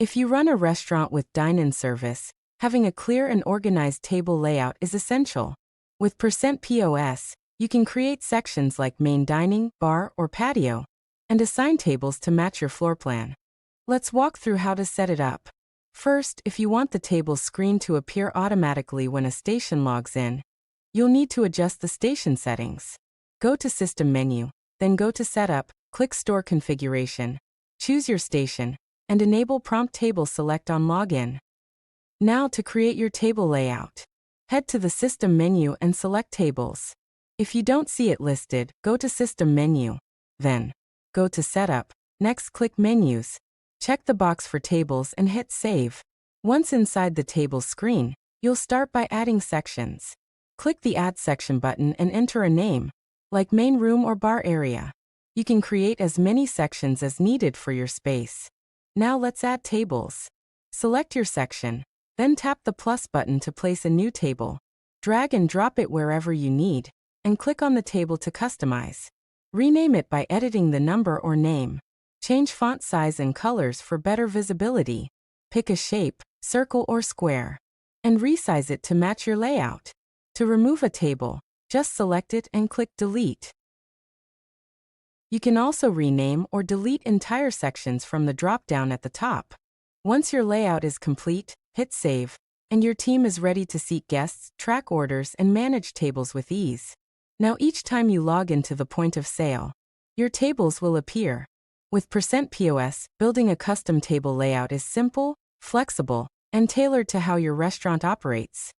If you run a restaurant with dine-in service, having a clear and organized table layout is essential. With Percent POS, you can create sections like main dining, bar, or patio, and assign tables to match your floor plan. Let's walk through how to set it up. First, if you want the table screen to appear automatically when a station logs in, you'll need to adjust the station settings. Go to System menu, then go to Setup, click Store Configuration, choose your station, and enable Prompt Table Select on login. Now to create your table layout, head to the System menu and select Tables. If you don't see it listed, go to System menu, then go to Setup, next click Menus. Check the box for tables and hit Save. Once inside the table screen, you'll start by adding sections. Click the Add Section button and enter a name, like Main Room or Bar Area. You can create as many sections as needed for your space. Now let's add tables. Select your section, then tap the plus button to place a new table. Drag and drop it wherever you need, and click on the table to customize. Rename it by editing the number or name. Change font size and colors for better visibility. Pick a shape, circle or square, and resize it to match your layout. To remove a table, just select it and click Delete. You can also rename or delete entire sections from the drop-down at the top. Once your layout is complete, hit Save, and your team is ready to seat guests, track orders, and manage tables with ease. Now each time you log into the point of sale, your tables will appear. With Percent POS, building a custom table layout is simple, flexible, and tailored to how your restaurant operates.